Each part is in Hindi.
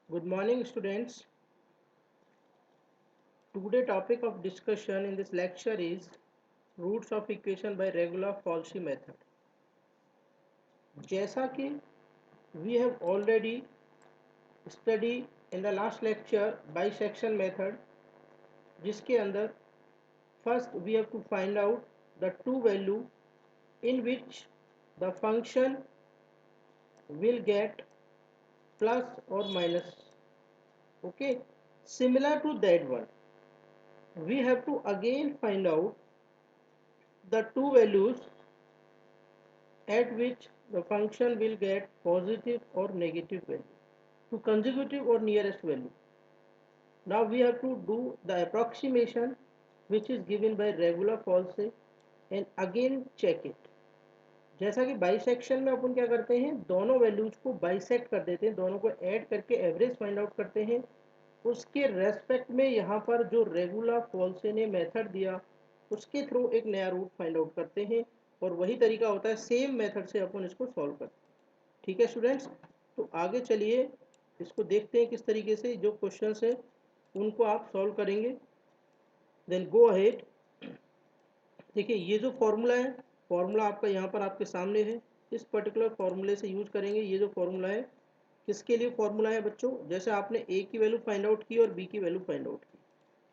Good morning, students. Today topic of discussion in this lecture is roots of equation by regular-Falsy method. जैसा कि we have already studied in the last lecture bisection method, जिसके अंदर first we have to find out the two value in which the function will get plus or minus. Okay, similar to that one, we have to again find out the two values at which the function will get positive or negative value to consecutive or nearest value. Now we have to do the approximation which is given by regular false and again check it. जैसा कि बाइसेक्शन में अपन क्या करते हैं, दोनों वैल्यूज को बाइसेक्ट कर देते हैं, दोनों को ऐड करके एवरेज फाइंड आउट करते हैं. उसके रेस्पेक्ट में यहाँ पर जो रेगुलर फॉल्से ने मेथड दिया उसके थ्रू एक नया रूट फाइंड आउट करते हैं और वही तरीका होता है, सेम मेथड से अपन इसको सॉल्व करते हैं. ठीक है स्टूडेंट्स, तो आगे चलिए इसको देखते हैं किस तरीके से जो क्वेश्चंस है उनको आप सॉल्व करेंगे. Then go ahead. देखिए ये जो फॉर्मूला है, फॉर्मूला आपका यहाँ पर आपके सामने है. इस पर्टिकुलर फॉर्मूले से यूज करेंगे. ये जो फॉर्मूला है किसके लिए फॉर्मूला है बच्चों, जैसे आपने ए की वैल्यू फाइंड आउट की और बी की वैल्यू फाइंड आउट की.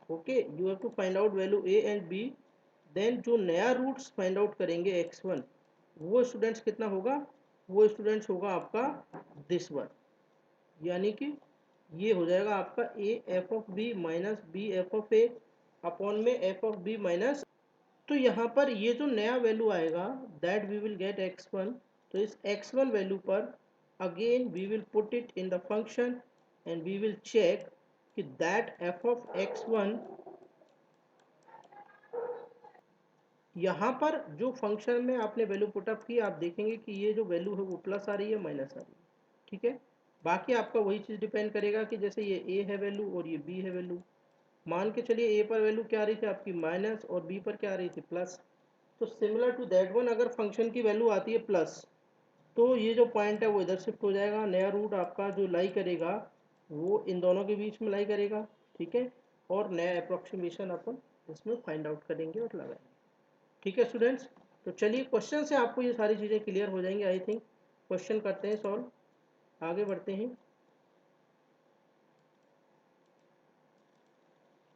Okay, you have to find out value A and B. देन जो नया रूट्स फाइंड आउट करेंगे x1, वो स्टूडेंट्स कितना होगा, वो स्टूडेंट्स होगा आपका दिस वन. यानी कि ये हो जाएगा आपका A F of B minus B F of A upon में एफ ऑफ बी माइनस. तो यहाँ पर ये जो नया वैल्यू आएगा that we will get x1. तो इस x1 वैल्यू पर again we will put it in the function and we will check कि दैट एफ ऑफ x1, यहाँ पर जो फंक्शन में आपने वैल्यू पुटअप की आप देखेंगे कि ये जो वैल्यू है वो प्लस आ रही है माइनस आ रही है. ठीक है, बाकी आपका वही चीज़ डिपेंड करेगा कि जैसे ये ए है वैल्यू और ये बी है वैल्यू. मान के चलिए ए पर वैल्यू क्या आ रही थी आपकी माइनस और बी पर क्या आ रही थी प्लस. तो सिमिलर टू दैट वन, अगर फंक्शन की वैल्यू आती है प्लस तो ये जो पॉइंट है वो इधर शिफ्ट हो जाएगा. नया रूट आपका जो लाई करेगा वो इन दोनों के बीच में लाई करेगा. ठीक है, और नया अप्रोक्सीमेशन अपन इसमें फाइंड आउट करेंगे और लगाएंगे. ठीक है स्टूडेंट्स, तो चलिए क्वेश्चन से आपको ये सारी चीज़ें क्लियर हो जाएंगी. आई थिंक क्वेश्चन करते हैं सॉल्व, आगे बढ़ते हैं.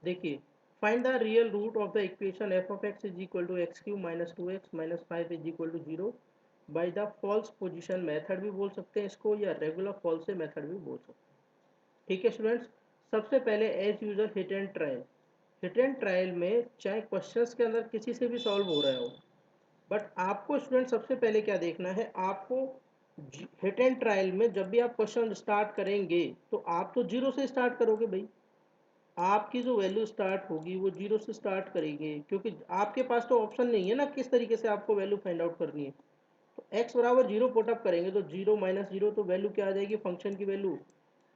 देखिए, find the real root of the equation F of X is equal to X cube minus 2x minus 5 is equal to 0 by the false position method भी बोल सकते हैं इसको, या रेगुलर फॉल्स से मेथड भी बोल सकते हैं. ठीक है स्टूडेंट्स, सबसे पहले as usual hit and trial. Hit and trial में चाहे क्वेश्चंस के अंदर किसी से भी सॉल्व हो रहा हो, बट आपको स्टूडेंट सबसे पहले क्या देखना है, आपको हिट एंड ट्रायल में जब भी आप क्वेश्चन स्टार्ट करेंगे तो आप तो जीरो से स्टार्ट करोगे भाई. आपकी जो वैल्यू स्टार्ट होगी वो जीरो से स्टार्ट करेंगे, क्योंकि आपके पास तो ऑप्शन नहीं है ना किस तरीके से आपको वैल्यू फाइंड आउट करनी है. तो x बराबर जीरो पुटअप करेंगे तो जीरो माइनस जीरो, तो वैल्यू क्या आ जाएगी फंक्शन की वैल्यू.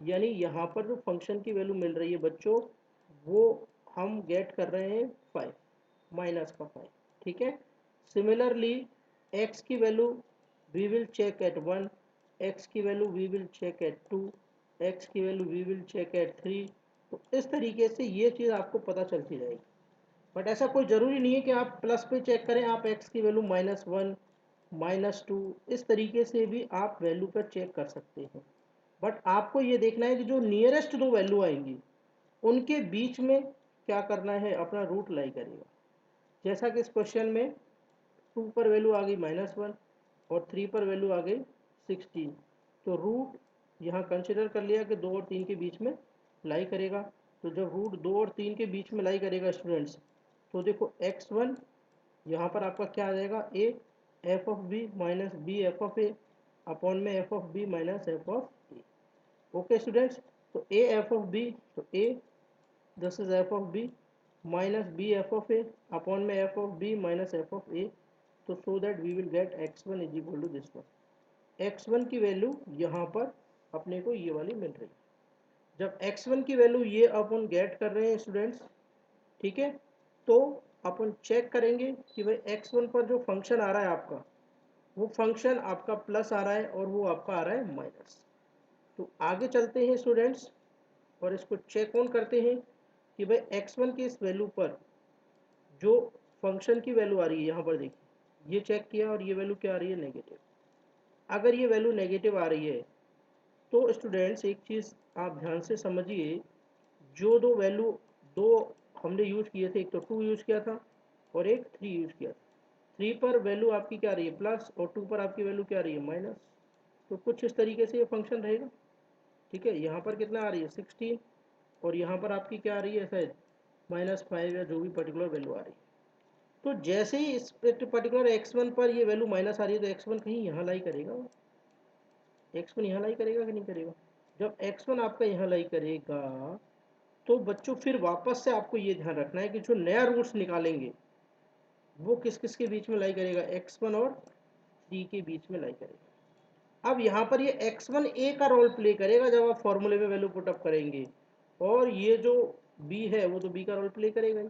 यानी यहाँ पर जो फंक्शन की वैल्यू मिल रही है बच्चों वो हम गेट कर रहे हैं 5, माइनस का 5. ठीक है, सिमिलरली x की value we will check at 1, x की value we will check at 2, x की value we will check at 3. तो इस तरीके से ये चीज़ आपको पता चलती जाएगी. बट ऐसा कोई ज़रूरी नहीं है कि आप प्लस पे चेक करें, आप x की वैल्यू -1 -2 इस तरीके से भी आप वैल्यू पर चेक कर सकते हैं. बट आपको ये देखना है कि जो नियरेस्ट दो वैल्यू आएंगी उनके बीच में क्या करना है, अपना रूट लाई करेगा. जैसा कि इस क्वेश्चन में 2 पर वैल्यू आ गई -1 और 3 पर वैल्यू आ गई 16. तो रूट यहाँ कंसिडर कर लिया कि 2 और 3 के बीच में लाई करेगा. तो जब रूट 2 और 3 के बीच में लाई करेगा स्टूडेंट्स, तो देखो x1 यहाँ पर आपका क्या आ जाएगा, A F of B minus B F of A upon में F of B minus F of A. Okay students, तो ए एफ ऑफ बी, तो A this is F of B minus B F of A upon में F of B minus F of A. तो so that we will get x1 is equal to this one. x1 की वैल्यू यहाँ पर अपने को ये वाली मिल रही है. जब x1 की वैल्यू ये अपन गेट कर रहे हैं स्टूडेंट्स, ठीक है, तो अपन चेक करेंगे कि भाई x1 पर जो फंक्शन आ रहा है आपका वो फंक्शन आपका प्लस आ रहा है और वो आपका आ रहा है माइनस. तो आगे चलते हैं स्टूडेंट्स और इसको चेक ऑन करते हैं कि भाई x1 की इस वैल्यू पर जो फंक्शन की वैल्यू आ रही है, यहाँ पर देखिए ये चेक किया और ये वैल्यू क्या आ रही है, नेगेटिव। अगर ये वैल्यू नेगेटिव आ रही है तो स्टूडेंट्स एक चीज़ आप ध्यान से समझिए, जो दो वैल्यू दो हमने यूज किए थे, एक तो 2 यूज किया था और एक 3 यूज किया था। 3 पर वैल्यू आपकी क्या आ रही है प्लस और 2 पर आपकी वैल्यू क्या आ रही है माइनस। तो कुछ इस तरीके से ये फंक्शन रहेगा। ठीक है, यहाँ पर कितना आ रही है 16 और यहाँ पर आपकी क्या आ रही है शायद -5 या जो भी पर्टिकुलर वैल्यू आ रही है। तो जैसे ही इस पर्टिकुलर x1 पर ये वैल्यू माइनस आ रही है तो x1 कहीं यहाँ लाई करेगा, x1 यहाँ लाई करेगा कि नहीं करेगा। जब x1 आपका यहाँ लाई करेगा तो बच्चों फिर वापस से आपको ये ध्यान रखना है कि जो नया रूट्स निकालेंगे वो किस किस के बीच में लाई करेगा, x1 और 3 के बीच में लाई करेगा। अब यहाँ पर ये x1 a का रोल प्ले करेगा जब आप फॉर्मूले में वैल्यू पुटअप करेंगे, और ये जो b है वो तो b का रोल प्ले करेगा ही।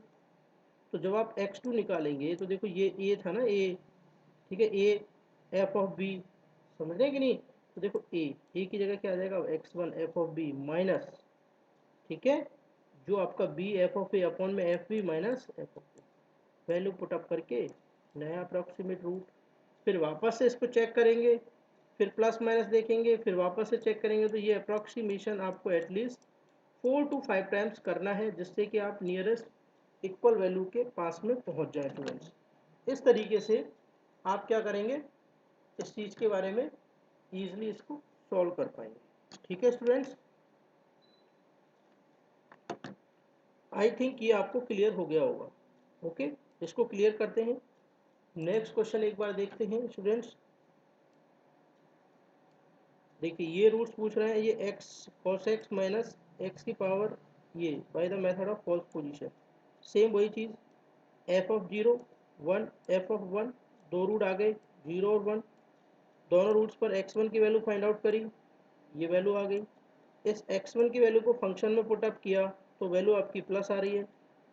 तो जब आप x2 निकालेंगे तो देखो ये a था ना, a, ठीक है, a f ऑफ b, समझ रहे हैं कि नहीं। तो देखो a की जगह क्या आ जाएगा x1 f of b minus, ठीक है, जो आपका b f of a upon में f b minus f of a, value put up करके नया अप्रॉक्सीमेट रूट। फिर वापस से इसको चेक करेंगे, फिर प्लस माइनस देखेंगे, फिर वापस से चेक करेंगे। तो ये अप्रॉक्सीमेशन आपको एटलीस्ट 4 to 5 टाइम्स करना है जिससे कि आप नियरेस्ट इक्वल वैल्यू के पास में पहुंच जाए स्टूडेंट्स। इस तरीके से आप क्या करेंगे, इस चीज़ के बारे में ईजिली इसको सॉल्व कर पाएंगे। ठीक है स्टूडेंट्स, आई थिंक ये आपको क्लियर हो गया होगा। ओके, इसको क्लियर करते हैं। नेक्स्ट क्वेश्चन एक बार देखते हैं स्टूडेंट्स। देखिए ये रूट्स पूछ रहे हैं, ये x cos x minus X की पावर ये by the method of false position. Same वही चीज़, f ऑफ 0 1 f ऑफ 1, दो रूट आ गए 0 और 1, दोनों रूट्स पर x1 की वैल्यू फाइंड आउट करी, ये वैल्यू आ गई। इस x1 की वैल्यू को फंक्शन में पुटअप किया तो वैल्यू आपकी प्लस आ रही है।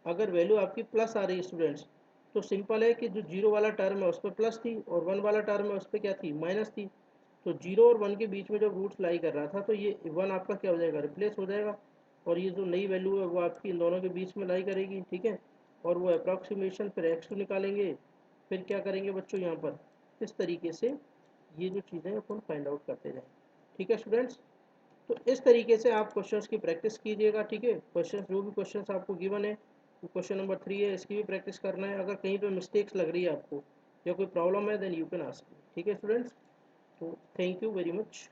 अगर वैल्यू आपकी प्लस आ रही है स्टूडेंट्स तो सिंपल है कि जो 0 वाला टर्म है उस पर प्लस थी और 1 वाला टर्म है उस पर क्या थी, माइनस थी। तो 0 और 1 के बीच में जब रूट्स लाई कर रहा था तो ये 1 आपका क्या हो जाएगा, रिप्लेस हो जाएगा, और ये जो नई वैल्यू है वो आपकी इन दोनों के बीच में लाई करेगी। ठीक है, और वो अप्रॉक्सीमेशन फिर x2 निकालेंगे, फिर क्या करेंगे बच्चों यहाँ पर इस तरीके से ये जो चीज़ें अपन फाइंड आउट करते जाएं। ठीक है स्टूडेंट्स, तो इस तरीके से आप क्वेश्चंस की प्रैक्टिस कीजिएगा। ठीक है, क्वेश्चंस जो भी क्वेश्चंस आपको गिवन है, क्वेश्चन नंबर 3 है, इसकी भी प्रैक्टिस करना है। अगर कहीं पे मिस्टेक्स लग रही है आपको या कोई प्रॉब्लम है then you can ask me. ठीक है स्टूडेंट्स, तो थैंक यू वेरी मच।